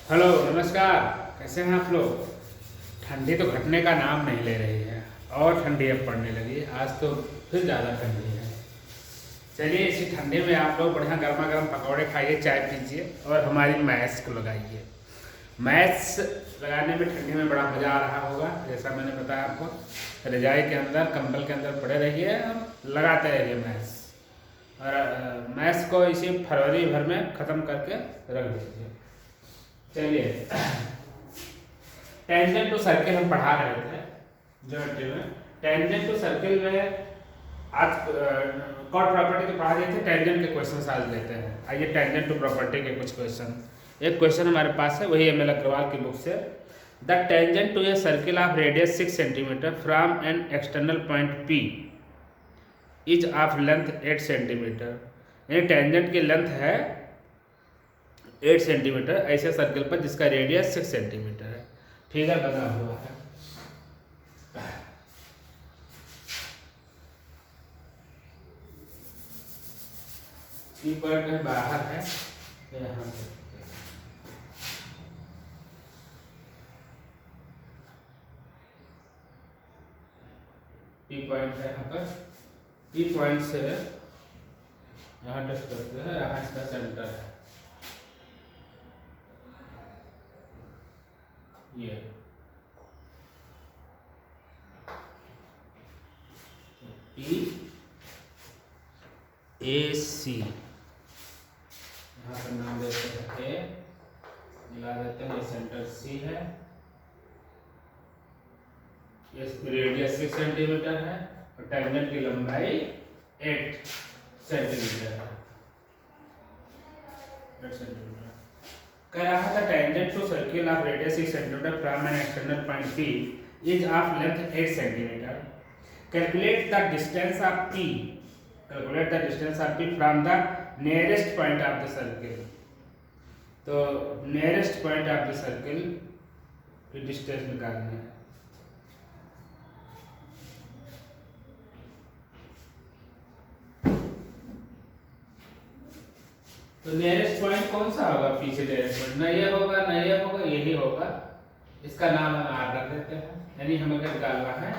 Hello नमस्कार। कैसे हैं आप लोग। ठंडी तो घटने का नाम नहीं ले रही है और ठंडी अब पड़ने लगी। आज तो फिर ज़्यादा ठंडी है। चलिए इसी ठंडी में आप लोग बढ़िया गर्मा गर्म पकौड़े खाइए, चाय पीजिए और हमारी मैथ्स को लगाइए। मैथ्स लगाने में ठंडी में बड़ा मज़ा आ रहा होगा। जैसा मैंने बताया आपको, रजाई के अंदर कंबल के अंदर पड़े रहिए और लगाते रहिए मैथ्स। और मैथ्स को इसी फरवरी भर में ख़त्म करके रख दीजिए। चलिए, टेंजेंट टू सर्किल हम पढ़ा रहे थे ज्योमेट्री में। टेंजेंट टू सर्किल में आज कॉर्ड प्रॉपर्टी के पढ़ा दिए थे। टेंजेंट के क्वेश्चन आज लेते हैं। आइए टेंजेंट टू प्रॉपर्टी के कुछ क्वेश्चन। एक क्वेश्चन हमारे पास है, वही एम एल अग्रवाल की बुक से। The tangent to a circle of radius 6 centimetre from an external point P is of length 8 centimetre. यानी टेंजेंट की लेंथ है 8 सेंटीमीटर ऐसे सर्कल पर जिसका रेडियस 6 सेंटीमीटर है। फिगर बना हुआ है। पी पॉइंट है, बाहर है, यहाँ पी पॉइंट है। यहाँ पर पी पॉइंट से यहाँ टच करते हैं, यहाँ इसका सेंटर है ये। पी ए सी यहाँ पर नाम देते हैं ए, मिला देते हैं। ये सेंटर सी है, ये रेडियस 6 सेंटीमीटर है और टेंजेंट की लंबाई 8 सेंटीमीटर है। 8 सेंटीमीटर कह रहा था tangent to circle of radius 6 centimetre from an external point P is of length 8 centimetre. Calculate the distance of P. Calculate the distance of P from the nearest point of the circle. तो nearest point of the circle की distance निकालनी है। तो nearest point कौन सा होगा? P से nearest point ना ये होगा ना ये होगा, यही होगा। इसका नाम हम आर रख देते हैं। यानी हमें क्या निकालना है?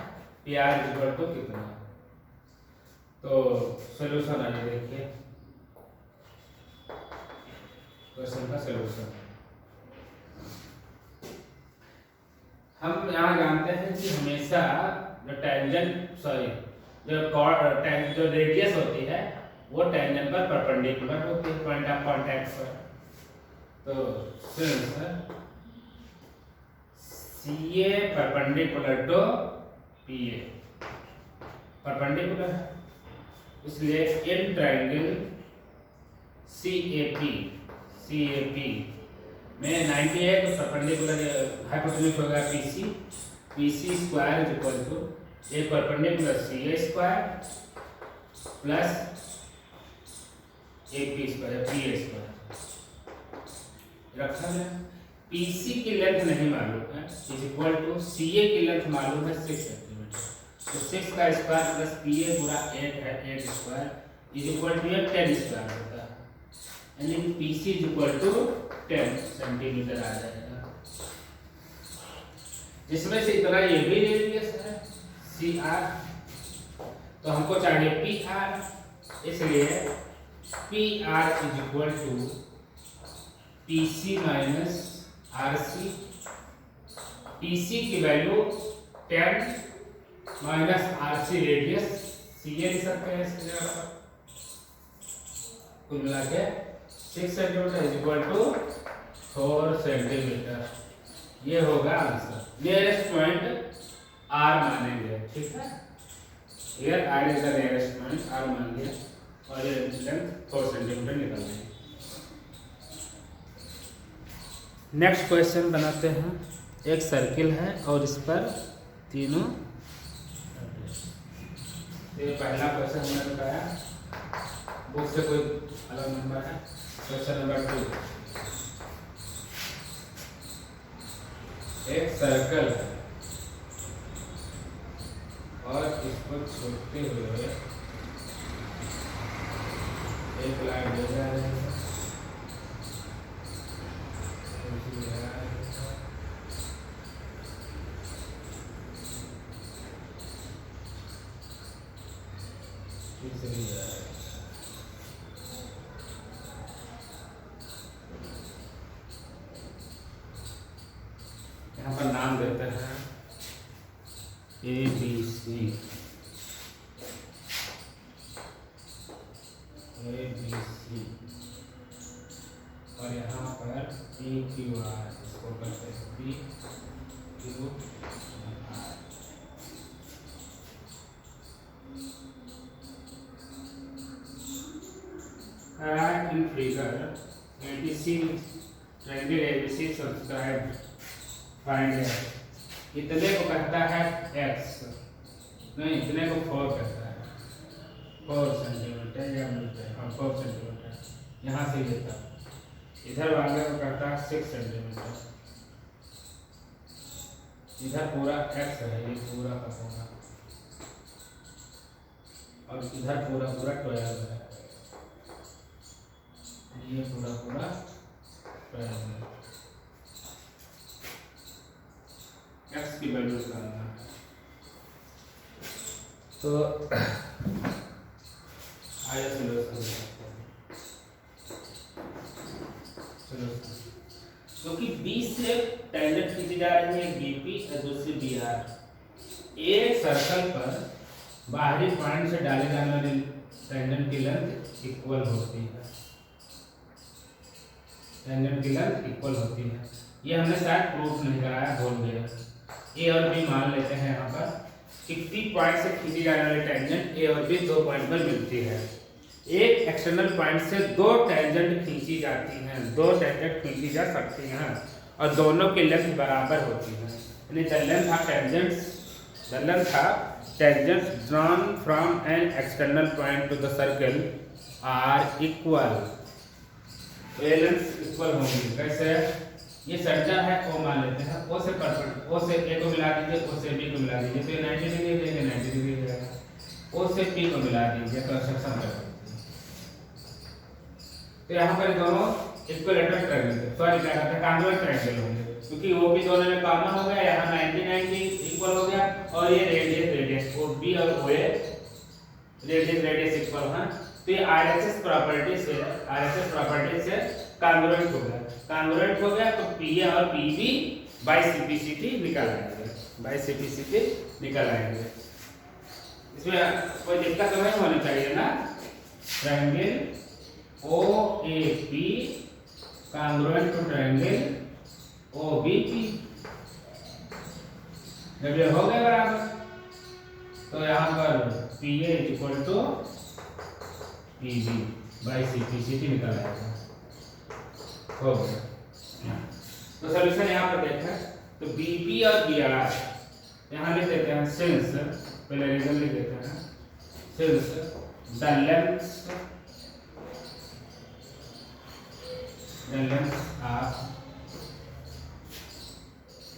पी आर इक्वल टू कितना। तो सोल्यूशन आइए देखिए क्वेश्चन का सोल्यूशन। हम यहाँ जानते हैं कि हमेशा जो टेंजेंट जो रेडियस होती है वो टेंजेंट पर परपेंडिकुलर होती है पॉइंट ऑफ कांटेक्ट पर। तो C A perpendicular to P A perpendicular है, इसलिए in triangle C A P में 90 है तो परपेंडिकुलर हाइपोटेन्यूज होगा P C square is equal to A perpendicular C A square plus A P square P A square रखा है। P C की length नहीं मालूम है, is equal to C A की लेंथ मालूम है 6 सेंटीमीटर। तो 6 का स्क्वायर प्लस पी ए गुणा 8 है, 8 square is equal to 10 square होता है। यानी P C is equal to 10 centimetre आ जाएगा, जिसमें से इतना ये भी रेडियस है सी आर। तो हमको चाहिए पी आर, इसलिए P R is equal to P C minus R C. P C की value 10 minus R C radius C A लिख सकते हैं इसकी जगह पर। कुल मिला के 6 centimetre is equal to 4 centimetre. ये होगा आंसर। नियरेस्ट पॉइंट आर मानेंगे, ठीक है। Here R is the nearest point, R मान लिया और ये लेंथ 4 सेंटीमीटर निकल गई। नेक्स्ट क्वेश्चन बनाते हैं। एक सर्किल है और इस पर तीनों, ये पहला क्वेश्चन मैंने बताया, बुक से कोई अलग नंबर है। क्वेश्चन नंबर 2, एक सर्कल है और इसको छोड़ते हुए एक लाइन दे रहा है। नाम देते हैं ABC, और यहाँ पर PQR, इसको करते हैं PQR। in figure 86 triangle ABC subscribed find x, इतने को कहता है x, नहीं इतने को 4 कहता है, 4 सेंटीमीटर या मीटर, हाँ 4 सेंटीमीटर, यहाँ से लेता इधर वाले को कहता है 6 सेंटीमीटर, इधर पूरा x है, ये पूरा का पूरा, और इधर पूरा पूरा 12 है, ये पूरा पूरा 12 है। x की वैल्यू निकालना है, तो आया सोल्यूशन। क्योंकि B से टेंजेंट खींची जा रही है BP और दूसरी BR, एक सर्कल पर बाहरी पॉइंट से डाले जाने वाली टेंजेंट की लेंथ इक्वल होती है, टेंजेंट की लेंथ इक्वल होती है। ये हमने शायद प्रूफ नहीं कराया, भूल गया। A और B मान लेते हैं यहाँ पर किसी पॉइंट से खींची जाने वाली टेंजेंट A और B 2 पॉइंट पर मिलती है। एक एक्सटर्नल पॉइंट से 2 टेंजेंट खींची जाती हैं, 2 टेंजेंट खींची जा सकती हैं और दोनों की लेंथ बराबर होती है। यानी the length of tangents drawn from an external point to the circle are equal, ये लेंथ इक्वल होंगी। कैसे? ये सेंटर है O मान लेते हैं, O से परपेंडिकुलर, O से A को मिला दीजिए, O से B को मिला दीजिए तो ये 90 डिग्री देंगे, 90 डिग्री देगा। O से P को मिला दीजिए तो सेक्शन कर, तो यहाँ पर दोनों इक्विलेटरल ट्रायंगल, सॉरी क्या कहते हैं, कांग्रुएंट ट्रायंगल होंगे, क्योंकि वो भी दोनों में कॉमन हो गया, यहाँ 90 इक्वल हो गया, और ये रेडियस OB और OA रेडियस इक्वल है, तो ये RHS प्रॉपर्टी से कांग्रुएंट हो गया, कांग्रुएंट हो गया तो PA और PB बाय CPCT निकल आएंगे, बाय CPCT निकल आएंगे। इसमें कोई दिक्कत तो नहीं होनी चाहिए ना। Triangle OAP congruent to triangle OBP, जब ये हो गए बराबर तो यहाँ पर PA equal to PB by CPCT निकल आएगा, हो गया। तो सॉल्यूशन यहाँ पर देखें तो BP और BR यहाँ लिख देते हैं, सिंस पहले रीजन लिख देते हैं, since the length of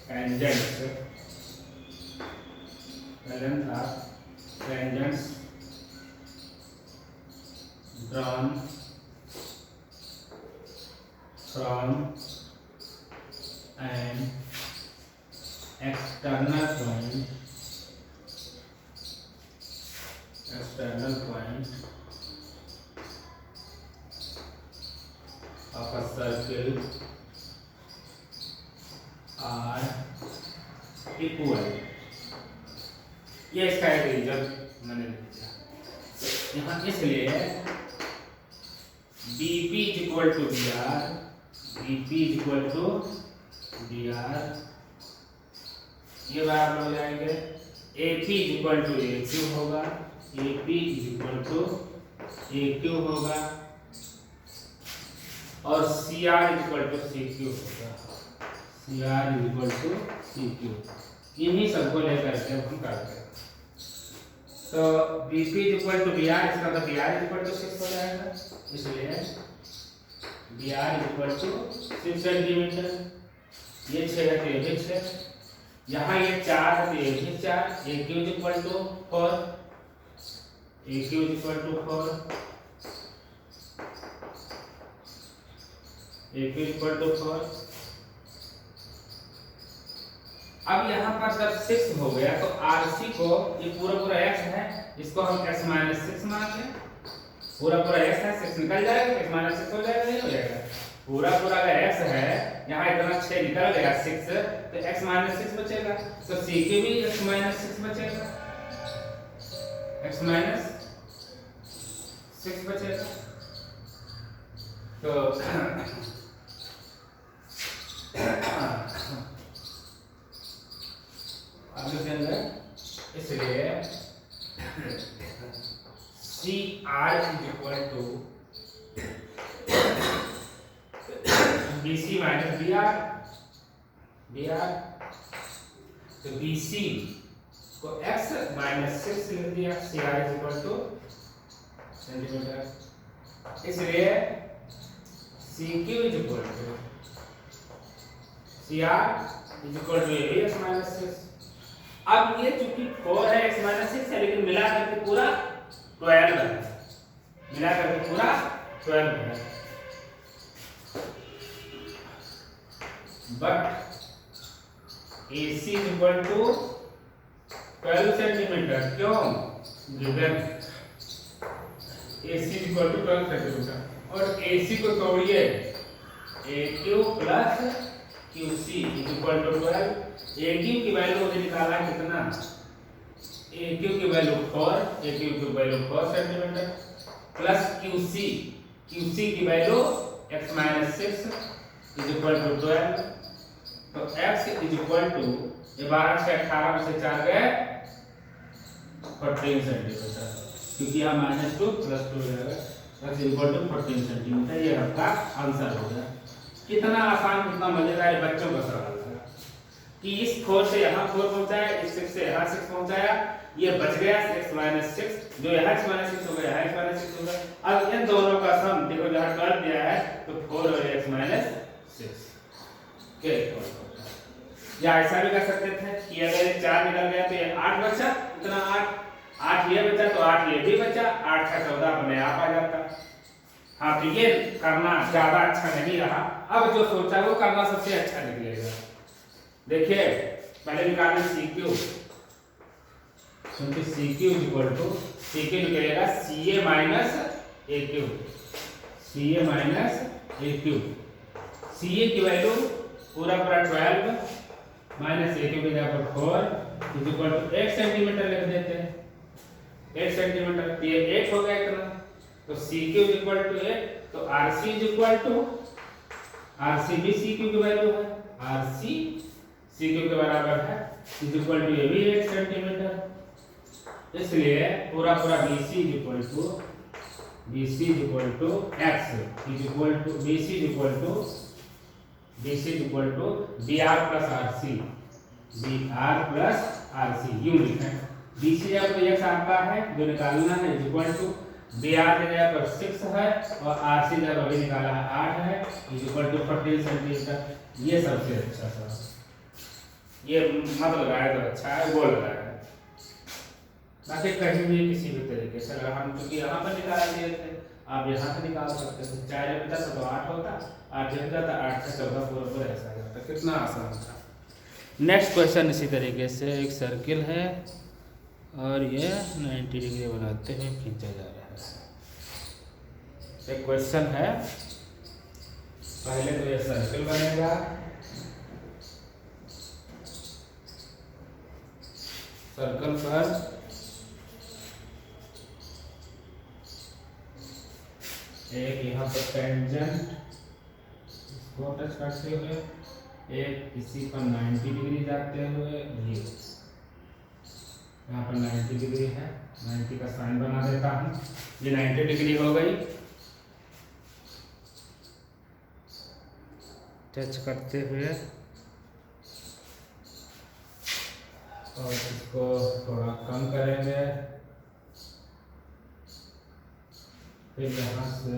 tangents, the length of tangents drawn from an external point of a circle are equal, ये इसका एक रीजन मैंने लिखा यहाँ, इसलिए BP is equal to BR, BP is equal to BR, ये बराबर हो जाएंगे, AP is equal to AQ होगा, AP is equal to AQ होगा, और CR is equal to CQ होगा, CR is equal to CQ, इन्हीं सबको लेकर के हम करते हैं। तो BP is equal to BR, इसका मतलब BR is equal to 6 हो जाएगा, इसलिए BR is equal to 6 centimetre, ये 6 है तो ये भी 6, यहाँ ये 4 है तो ये भी 4, AQ is equal to 4, AQ is equal to 4, AQ is equal to 4। अब यहाँ पर जब 6 हो गया तो RC को, ये पूरा पूरा x है, इसको हम x - 6 मान लें, पूरा पूरा x है, 6 निकल जाएगा, x - 6 हो जाएगा, नहीं हो जाएगा, पूरा पूरा अगर x है यहाँ इतना 6 निकल गया 6, तो x माइनस 6 बचेगा, तो सी क्यू भी x माइनस 6 बचेगा, x माइनस 6 बचेगा। तो अब लिखेंगे, इसलिए C R is equal to B C minus B R, तो बी सी को x माइनस 6 लिख दिया, C R is equal to centimetre, इसलिए C Q is equal to C R is equal to x minus 6। अब ये चूंकि 4 है x minus 6 है, लेकिन मिला करके पूरा 12 है, मिला करके पूरा 12 है, but AC is equal to 12 centimetre, क्यों? Given AC is equal to 12 centimetre, और AC को तोड़िए, AQ plus QC is equal to 12। AQ की वैल्यू मुझे निकाला है कितना? AQ की वैल्यू 4, AQ की वैल्यू 4 सेंटीमीटर, प्लस QC की value x minus 6 is equal to 12, तो x इज इक्वल टू, ये 12 से 18 में से 4 गए 14 सेंटीमीटर, क्योंकि यहाँ माइनस 2 प्लस 2 रहेगा, x is equal to 14 centimetre. ये आपका आंसर हो गया। कितना आसान, कितना मजेदार बच्चों का सवाल था कि इस 4 से यहाँ 4 पहुंचाया, इस 6 से यहाँ 6 पहुंचाया, ये बच गया x माइनस 6, जो यहाँ x माइनस 6 हो गया, यहाँ x माइनस 6 हो गया। अब इन दोनों का सम देखो, जहाँ 12 दिया है तो 4 और x माइनस 6 के इक्वल होता है। या ऐसा भी कर सकते थे कि अगर ये 4 निकल गया तो ये 8 बचा, इतना 8 ये बचा, तो 8 ये भी बचा, 8 का 14 अपने आप आ जाता। हाँ, तो ये करना ज्यादा अच्छा नहीं रहा, अब जो सोचा वो करना सबसे अच्छा निकलेगा। देखिए पहले निकालना CQ, क्योंकि CQ is equal to, CQ निकलेगा CA minus AQ, CA minus AQ, CA की वैल्यू पूरा 12 माइनस AQ की जगह पर 4 इज इक्वल टू 8 सेंटीमीटर लिख देते हैं, 8 सेंटीमीटर, ये 8 हो गया इतना, तो CQ इज इक्वल टू 8, तो RC is equal to, RC भी CQ की वैल्यू है, RC CQ के बराबर है, इज इक्वल टू ये भी 8 सेंटीमीटर, इसलिए पूरा BC is equal to x is equal to BC is equal to BR plus RC, BR plus RC यूं लिखें। BC जब तो x आपका है जो निकालना है, इज इक्वल टू BR की जगह पर 6 है और RC जब अभी निकाला है 8 है, इज इक्वल टू 14 सेंटीमीटर। ये सबसे अच्छा था, ये मत लगाया तो अच्छा है, वो लगाया है, बाकी कहीं भी किसी भी तरीके से अगर हम, क्योंकि यहाँ पर निकाल दिए थे, आप यहाँ से निकाल सकते थे, 4 बचा तो 8 होता, 8 जब जाता 8 से 14 पूरा ऐसा जाता, कितना आसान था। नेक्स्ट क्वेश्चन इसी तरीके से, एक सर्किल है और ये 90 डिग्री बनाते हुए खींचा जा रहा है। एक क्वेश्चन है, पहले तो ये सर्किल बनेगा, सर्कल पर एक यहाँ पर टेंजेंट इसको टच करते हुए, एक इसी पर 90 डिग्री जाते हुए, ये यहाँ पर 90 डिग्री है, 90 का साइन बना देता हूँ, ये 90 डिग्री हो गई, टच करते हुए, और इसको थोड़ा कम करेंगे, फिर यहाँ से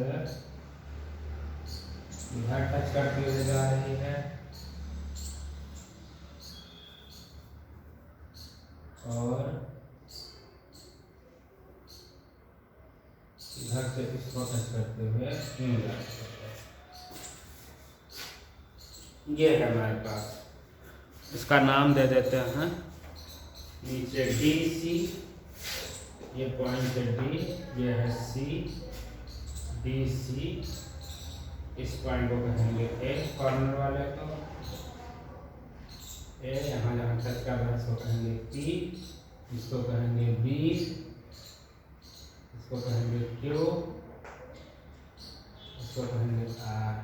इधर टच करते हुए जा रही है, और इधर से इसको टच करते हुए यूं जा रही है। ये है हमारे पास, इसका नाम दे देते हैं, नीचे DC, ये पॉइंट है D, ये है C, DC, इस पॉइंट को कहेंगे ए, कॉर्नर वाले को ए, यहाँ जहाँ टच कर रहा है इसको कहेंगे पी, इसको कहेंगे बी, इसको कहेंगे क्यू, इसको कहेंगे आर,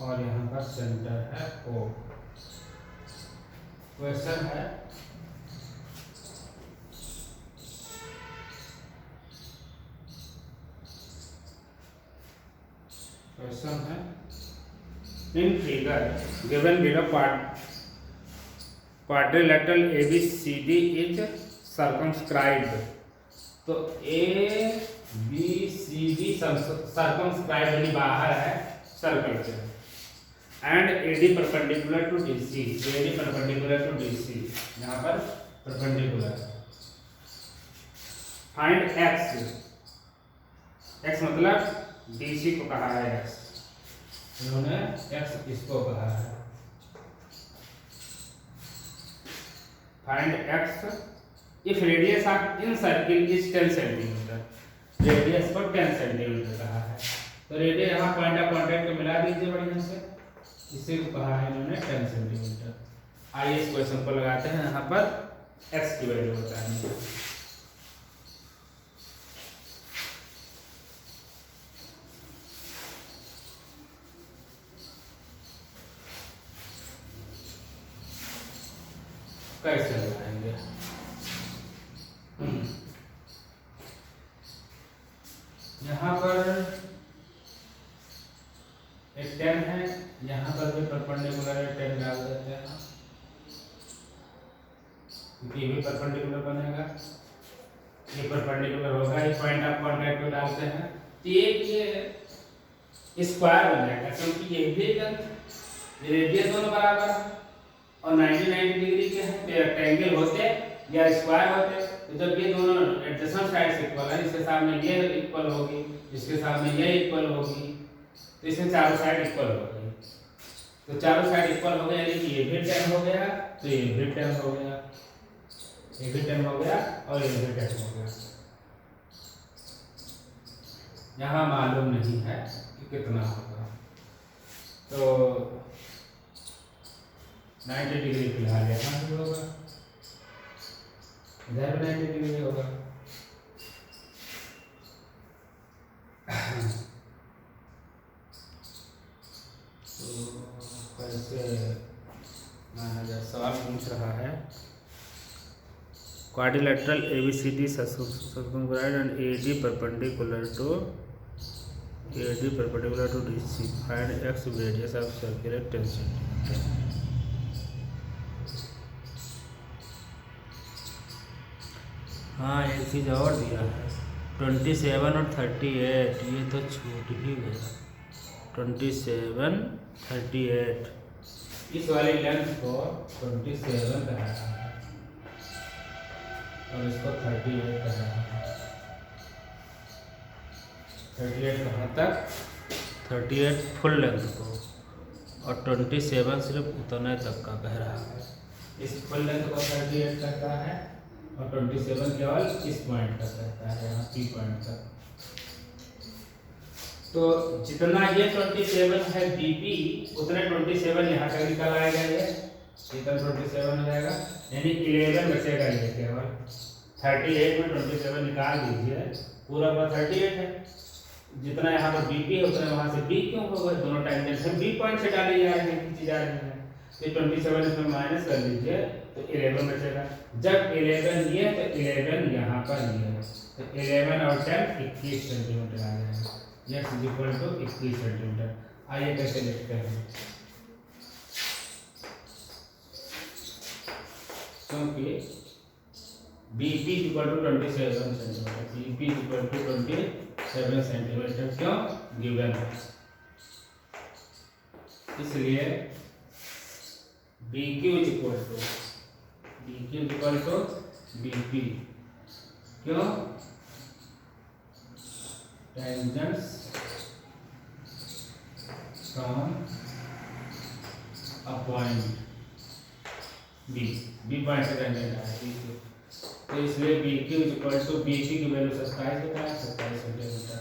और यहाँ पर सेंटर है ओ। क्वेश्चन है in figure given below quadrilateral ABCD is circumscribed. तो ABCD सर्कमस्क्राइब्ड यानी बाहर है सर्कल से, and AD perpendicular to DC, AD perpendicular to DC, यहाँ पर परपेंडिकुलर। फाइंड x मतलब DC को कहा है x, इन्होंने x इसको कहा है। Find x if radius of in circle is 10 centimetre, radius को 10 सेंटीमीटर कहा है। तो रेडियस यहाँ पॉइंट ऑफ कॉन्टैक्ट को मिला दीजिए बढ़िया से, इसी को कहा है इन्होंने 10 सेंटीमीटर। आइए इस क्वेश्चन को लगाते हैं, यहाँ पर x की वैल्यू बताएंगे। कैसे लगाएंगे? यहाँ पर एक 10 है, यहाँ पर भी परपेंडिकुलर 10 डाल देते हैं, क्योंकि ये भी परपेंडिकुलर बनेगा, ये परपेंडिकुलर होगा, ये पॉइंट ऑफ कॉन्टैक्ट को डालते हैं तो ये स्क्वायर बन जाएगा, क्योंकि ये भी रेडियस दोनों बराबर है और 90 डिग्री के हैं, रेक्टेंगल होते या स्क्वायर होते, तो जब ये दोनों एडजेसेंट साइड्स इक्वल है, इसके सामने ये इक्वल होगी, इसके सामने ये इक्वल होगी, तो इसमें चारों साइड इक्वल हो गई। तो चारों साइड इक्वल हो गया, यानी कि ये भी 10 हो गया, तो ये भी 10 हो गया, ये भी 10 हो गया और ये भी 10 हो गया। यहाँ मालूम नहीं है कि कितना होगा, तो 90 डिग्री फिलहाल यहाँ भी होगा, इधर भी 90 डिग्री होगा। तो कैसे सवाल पूछ रहा है, quadrilateral ABCD circumscribed and AD perpendicular to DC, find x radius of circular 10 cm। हाँ, एक चीज़ और दिया है 27 और 38, ये तो छूट ही गया। 27, 38, इस वाली लेंथ को 27 कह रहा है और इसको 38 कह रहा है। 38 कहाँ तक? 38 फुल लेंथ को, और 27 सिर्फ उतने तक का कह रहा है। इस फुल लेंथ को 38 कहता है और 27 केवल इस पॉइंट तक रहता है, यहाँ P पॉइंट तक। तो जितना ये 27 है BP, उतने 27 यहाँ तक निकल आएगा, ये इतना 27 हो जाएगा, यानी 11 बचेगा ये केवल। 38 में 27 निकाल दीजिए, पूरा 38 है, जितना यहाँ पर BP है उतना वहाँ से B क्यों होगा, दोनों टेंजेंट हम B पॉइंट से डाली जा रही है, खींची जा रही है। तो 27 इसमें माइनस कर लीजिए तो 11 बचेगा। जब 11 ये तो 11 यहाँ पर ये है, तो 11 और 10 21 सेंटीमीटर आ जाएगा। Yes is equal to 21 centimetre. आइए कैसे लिखते हैं, क्योंकि BP is equal to 27 centimetre, BP is equal to 27 centimetre क्यों गिवन है, इसलिए BQ is equal to BP, क्यों tangents from a point B point से टेंजेंट है, तो इसलिए B Q is equal to B Q की वैल्यू 27 होता है, 27 सेंटीमीटर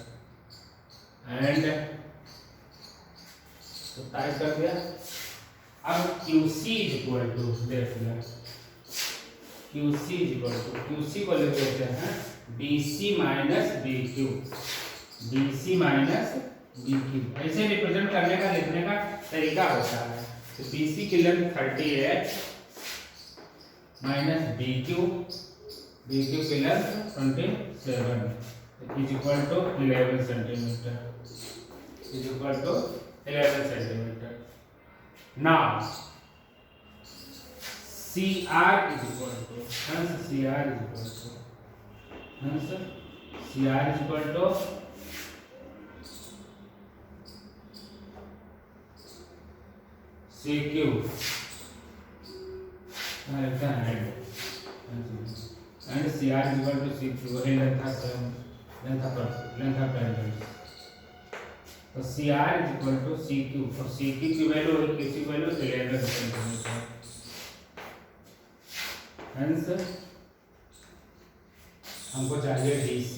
एंड 27 कर दिया। अब QC इज इक्वल टू देख लिया, QC is equal to QC को लिख देते हैं BC minus BQ, BC minus BQ। ऐसे रिप्रेजेंट करने का लिखने का तरीका होता है। तो BC की लेंथ 38 माइनस BQ की length 27 is equal to 11 centimetre, is equal to 11 centimetre. Now CR is equal to, hence CR is equal to, hence CR is equal to CQ and CR is equal to CQ वही length of triangle. तो CR is equal to CQ और CQ की value किसी value 11 centimetre. Hence हमको चाहिए DC,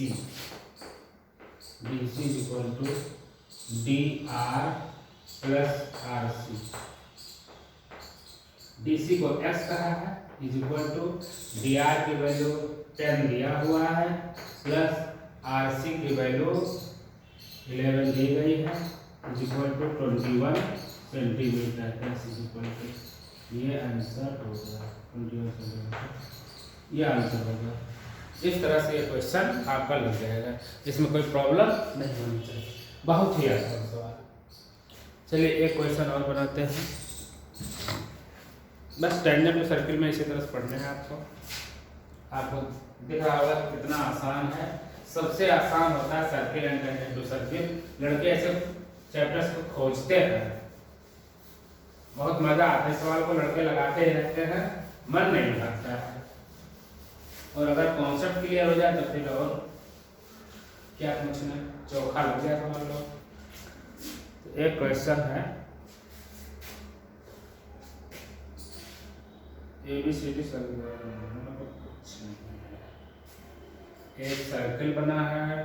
DC is equal to DR plus RC। DC को x कहा है इज इक्वल टू DR की वैल्यू 10 दिया हुआ है प्लस RC की वैल्यू 11 दी गई है is equal to 21 centimetre. x is equal to, ये आंसर होगा 21 सेंटीमीटर, ये आंसर होगा। इस तरह से ये क्वेश्चन आपका लग जाएगा, इसमें कोई प्रॉब्लम नहीं होनी चाहिए, बहुत ही आसान सवाल। चलिए एक क्वेश्चन और बनाते हैं। बस टेंजेंट टू सर्किल में इसी तरह से पढ़ने हैं आपको। आपको दिख रहा होगा कितना आसान है। सबसे आसान होता है circle and tangent to circle. लड़के ऐसे चैप्टर्स को खोजते हैं, बहुत मजा आता है। सवाल को लड़के लगाते ही रहते हैं, मन नहीं लगता है। और अगर कॉन्सेप्ट क्लियर हो जाए तो फिर और क्या पूछना, चोखा लग गया सवाल लो। तो एक क्वेश्चन है ABCD सर्किल, एक सर्किल बना है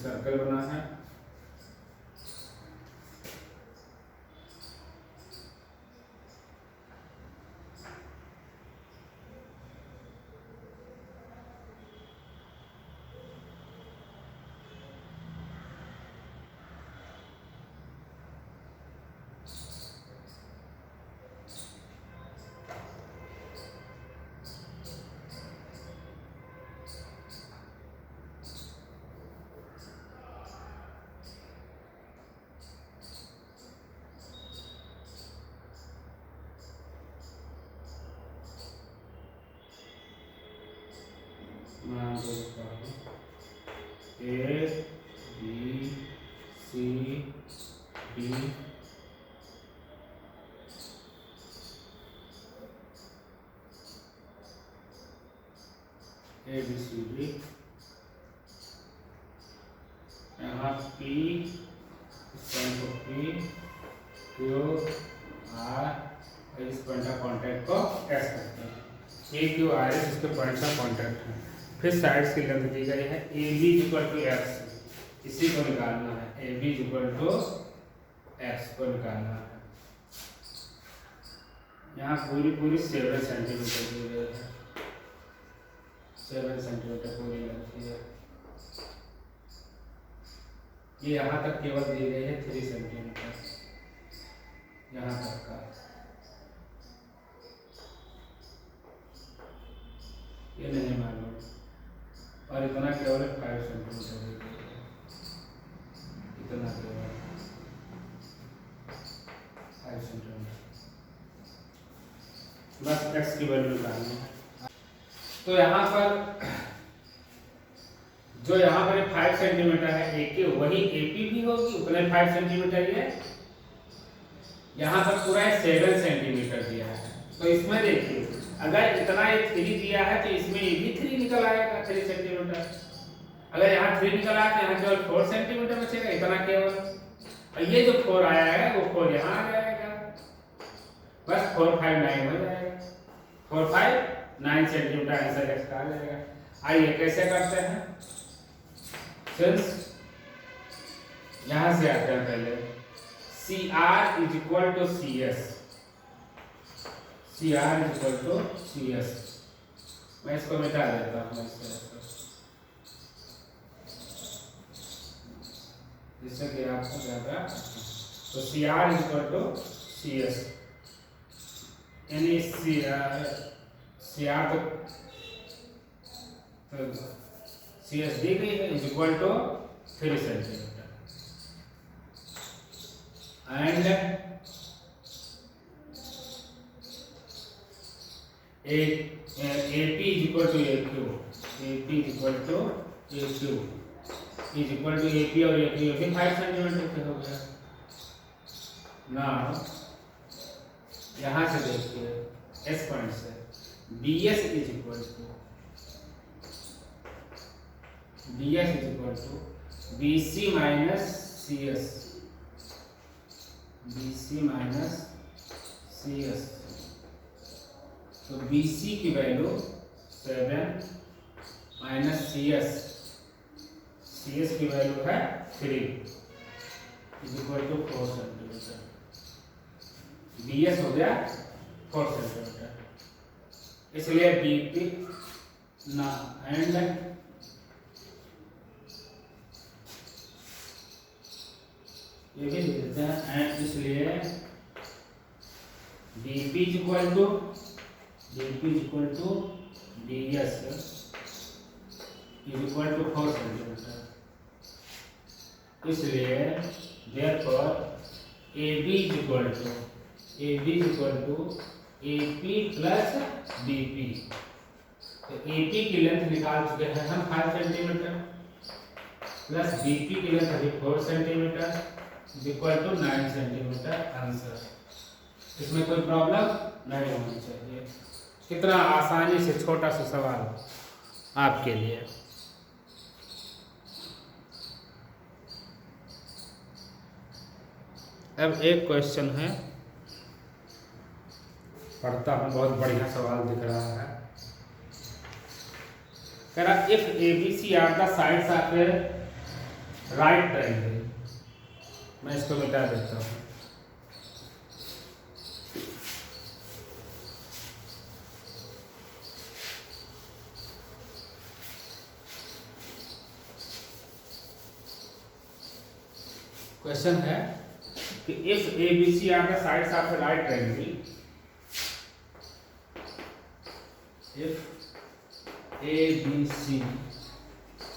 सर्कल बना है A B C D A B C D, यहाँ P पॉइंट को P Q R, इस पॉइंट का कॉन्टैक्ट को S करते हैं। P Q R S इसके पॉइंट का कॉन्टैक्ट है। फिर साइड्स की लेंथ दी गई है AB इक्वल टू x, इसी को निकालना है। AB इक्वल टू x को निकालना है। यहाँ पूरी 7 सेंटीमीटर दी गई है, 7 सेंटीमीटर पूरी लेंथ है। ये यहाँ तक केवल दी गई है 3 सेंटीमीटर, यहाँ तक का। ये नहीं मालूम, और इतना केवल 5 सेंटीमीटर, इतना केवल 5 सेंटीमीटर। बस x की वैल्यू निकालनी है। तो यहाँ पर जो यहाँ पर 5 सेंटीमीटर है AK, वही AP भी होगी उतने 5 सेंटीमीटर ये। यहाँ पर पूरा 7 सेंटीमीटर दिया है। तो इसमें देखिए अगर इतना ये 3 दिया है तो इसमें ये भी 3 निकल आएगा, 3 सेंटीमीटर। अगर यहाँ 3 निकल आया तो यहाँ केवल 4 सेंटीमीटर बचेगा, इतना केवल। और ये जो 4 आया है वो 4 यहाँ आ जाएगा, बस 4 5 9 हो जाएगा। 4 5 9 सेंटीमीटर आंसर इसका आ जाएगा। आइए कैसे करते हैं, सिंस यहाँ से आते हैं पहले CR is equal to CS, CR is equal to CS। मैं इसको मिटा देता हूँ इस तरह से, जिससे कि आपको ज्यादा। तो CR is equal to CS, यानी CR तो CS दी गई है, is equal to 3 centimetre and AP is equal to AQ, AP is equal to AQ is equal to AP और AQ भी 5 सेंटीमीटर के हो गया। नाउ यहाँ से देखिए S पॉइंट से DS is equal to BC minus CS, BC minus CS। तो BC की वैल्यू 7 माइनस CS की वैल्यू है 3 is equal to 4 centimetre. BS हो गया 4 सेंटीमीटर, इसलिए BP ना एंड ये भी लिख देते हैं एंड, इसलिए BP is equal to DS is equal to 4 centimetre. इसलिए therefore AB is equal to AP plus BP। तो AP की लेंथ निकाल चुके हैं हम 5 सेंटीमीटर प्लस BP की लेंथ अभी 4 centimetre is equal to 9 centimetre answer. इसमें कोई प्रॉब्लम नहीं होनी चाहिए। कितना आसानी से छोटा सा सवाल आपके लिए। अब एक क्वेश्चन है, पढ़ता हूँ, बहुत बढ़िया सवाल दिख रहा है। कह रहा if ABC are the sides of a right triangle. मैं इसको मिटा देता हूँ। क्वेश्चन है कि if ABC are the sides of a right triangle, if ABC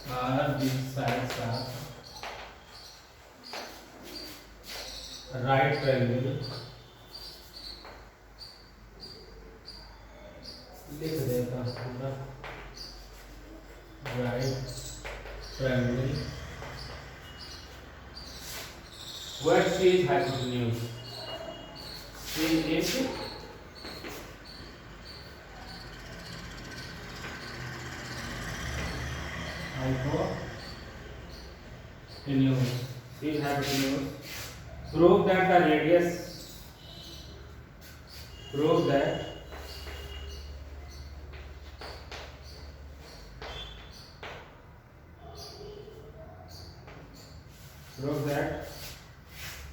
are the sides of right triangle, लिख देता हूँ पूरा, right triangle, what is hypotenuse? is hypotenuse, is hypotenuse. Prove that the radius, prove that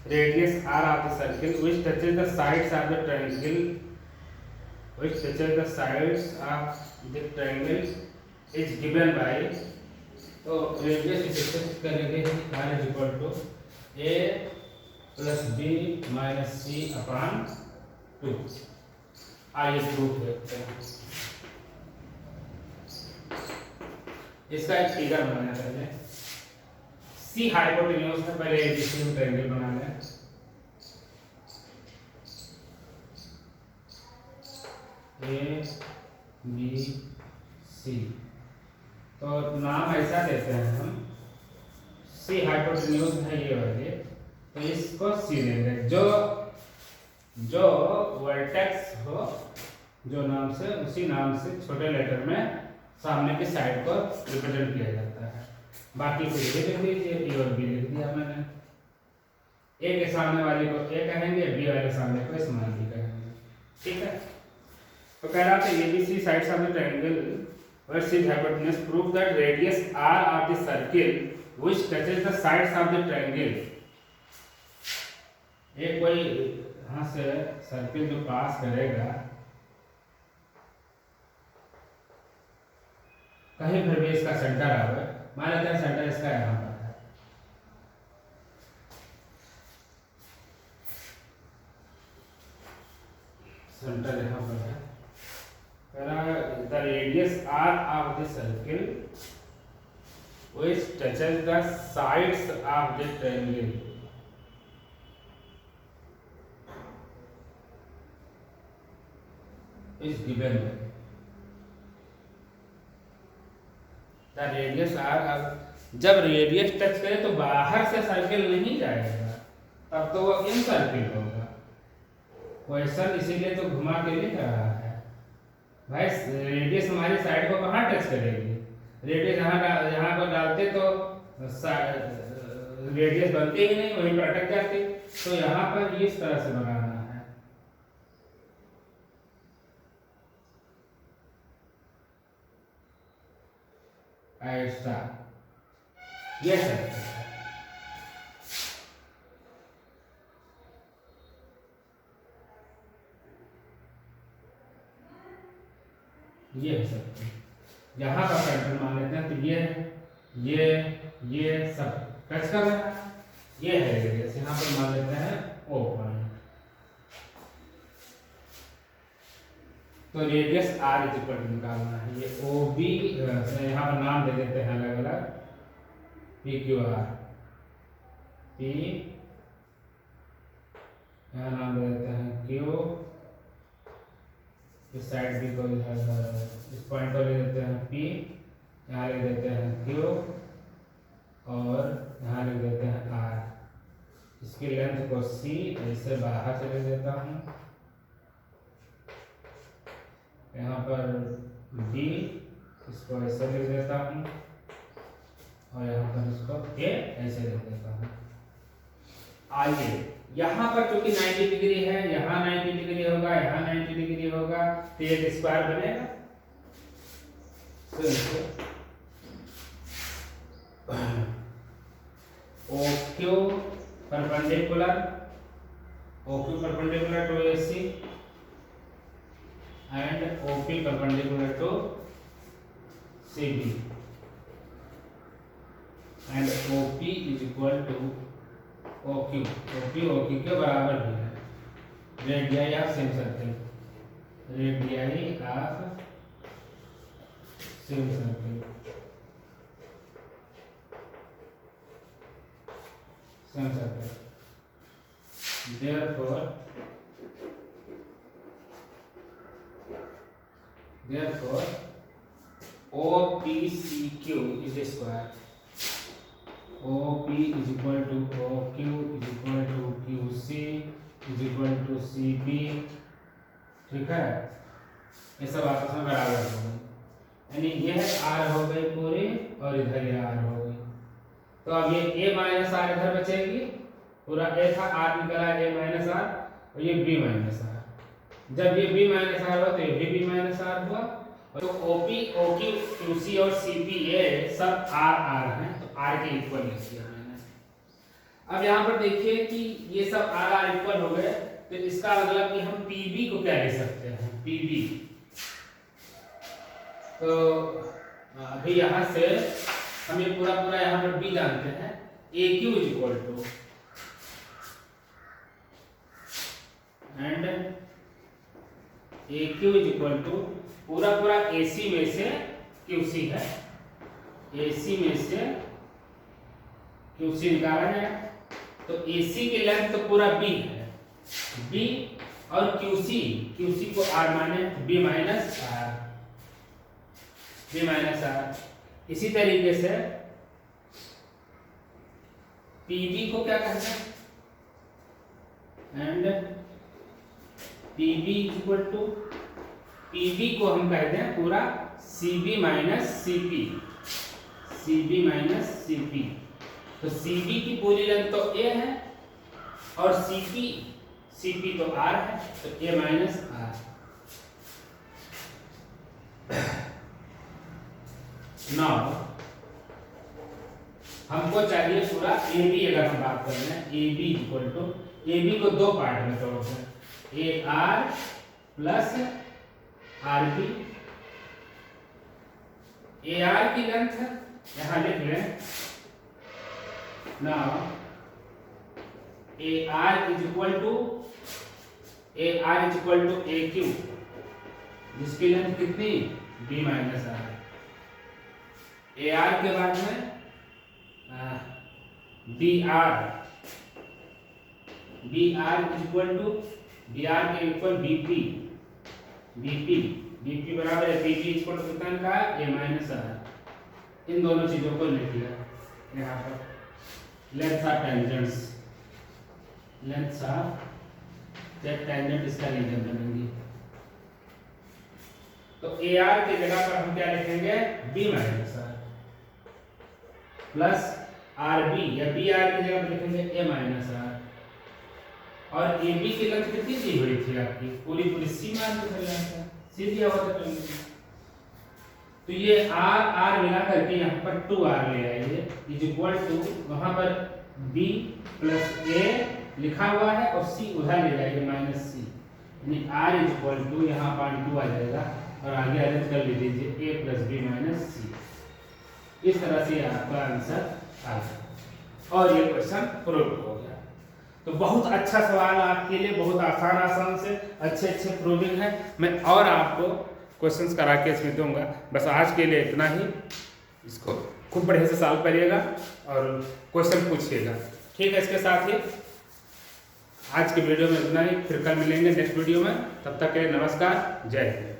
radius r of the circle which touches the sides of the triangle, which touches the sides of the triangle is given by। तो radius discuss करेंगे r is equal to a plus b minus c upon 2। आइए proof देखते हैं। इसका एक figure बनाना पहले। c hypotenuse है, पहले ABC ट्रायंगल बना लें। A B C, तो नाम ऐसा देते हैं हम, C हाइपोटेन्यूज है ये वाले, तो इसको C देंगे। जो वर्टेक्स हो जो नाम से उसी नाम से छोटे लेटर में सामने की साइड को रिप्रेजेंट किया जाता है। बाकी को ये लिख दीजिए, ए और बी लिख दिया मैंने। ए के सामने वाले को ए कहेंगे, बी वाले सामने को स्मॉल बी कहेंगे। ठीक है, तो कह रहा था ABC sides of the triangle where C is hypotenuse prove that radius r of the circle which touches the sides of the triangle। एक कोई यहाँ से सर्किल जो पास करेगा कहीं पर भी इसका सेंटर आवे, मान लेते हैं सेंटर इसका यहाँ पर है, सेंटर यहाँ पर है। The radius r of the circle which touches the sides of the triangle is given by the radius r of, जब रेडियस टच करे तो बाहर से सर्किल नहीं जाएगा, तब तो वो इन सर्किल होगा। क्वेश्चन इसीलिए तो घुमा के लिख रहा है भाई, रेडियस हमारी साइड को कहाँ टच करेगी, रेडियस यहाँ पर डालते तो रेडियस बनती ही नहीं, वहीं पर अटक जाती। तो यहाँ पर इस तरह से बनाना है ऐसा, ये सर्कल है। ये है सर्कल, यहाँ का सेंटर मान लेते हैं, तो ये सब टच कर रहा है, ये है रेडियस, यहाँ पर मान लेते हैं O पॉइंट। तो radius R is equal to निकालना है, ये OB, यहाँ पर नाम दे देते हैं अलग अलग, PQR, P, यहाँ नाम दे देते हैं Q, इस साइड भी को इस पॉइंट को ले देते हैं P, यहाँ ले देते हैं Q और यहाँ ले देते हैं R। इसकी लेंथ को C ऐसे बाहर से ले देता हूँ, यहाँ पर B इसको ऐसे ले देता हूँ और यहाँ पर इसको A ऐसे ले देता हूँ। आइए यहाँ पर चूंकि 90 डिग्री है, यहाँ 90 डिग्री होगा, यहाँ 90 डिग्री होगा, तो एक स्क्वायर बनेगा। OQ perpendicular to AC and OP perpendicular to CB and OP is equal to OQ के बराबर भी है। Radii of same circle, radii of same circle, same circle. Therefore OPCQ is a square। OP is equal to OQ is equal to QC is equal to CP। ठीक है, ये सब आपस में बराबर हो गए, यानी ये R हो गई पूरी और इधर ये R हो गई। तो अब ये A माइनस R इधर बचेगी, पूरा A था, R निकला A माइनस R और ये B माइनस R। जब ये B माइनस R हुआ तो ये भी B माइनस R हुआ। तो OP, OQ, QC और CP ये सब R हैं, तो R के इक्वल लिख दिया मैंने। अब यहाँ पर देखिए कि ये सब R इक्वल हो गए, तो इसका मतलब कि हम PB को क्या ले सकते हैं, PB। तो अभी यहाँ से हम ये पूरा यहाँ पर B जानते हैं, AQ is equal to and AQ is equal to पूरा AC में से QC है, AC में से QC निकाला है। तो AC की लेंथ तो पूरा B है, B और QC को R माने B माइनस R। इसी तरीके से PB को क्या कहते हैं, and PB equal to PB को हम कहते हैं पूरा CB minus CP, CB minus CP। तो CB की पूरी लेंथ तो A है और CP तो R है, तो A माइनस R। नाउ हमको चाहिए पूरा AB। अगर हम बात कर रहे हैं AB इक्वल टू, AB को दो पार्ट में तोड़ते हैं, AR प्लस RB। AR की लेंथ यहां लिख लें। Now AR is equal to AQ, जिसकी लेंथ कितनी B माइनस R। AR के बाद में BR is equal to, BR के इक्वल BP बराबर है PP इक्वल टू कितना का A माइनस R। इन दोनों चीजों को लिख लिया यहाँ पर। Length of tangents, length of tangent इसका रीजन बनेंगी। तो AR की जगह पर हम क्या लिखेंगे B minus R plus RB, या BR की जगह पर लिखेंगे A माइनस R। और AB की लेंथ कितनी दी हुई थी आपकी, पूरी C मान के चल जाता है, C दिया हुआ था। तो ये R मिला करके यहाँ पर 2R ले आइए, इज इक्वल टू वहां पर B प्लस A लिखा हुआ है और C उधर ले जाइए माइनस C, यानी R इज इक्वल टू यहाँ पर 2 आ जाएगा और आगे अरेंज कर लीजिए A plus B minus C। इस तरह से आपका आंसर आ गया और ये क्वेश्चन प्रूव हो गया। तो बहुत अच्छा सवाल आपके लिए, बहुत आसान से अच्छे प्रूविंग है। मैं और आपको क्वेश्चंस करा के इसमें दूंगा। बस आज के लिए इतना ही। इसको खूब बढ़िया से सॉल्व करिएगा और क्वेश्चन पूछिएगा, ठीक है। इसके साथ ही आज के वीडियो में इतना ही, फिर कल मिलेंगे नेक्स्ट वीडियो में। तब तक के लिए नमस्कार, जय हिंद।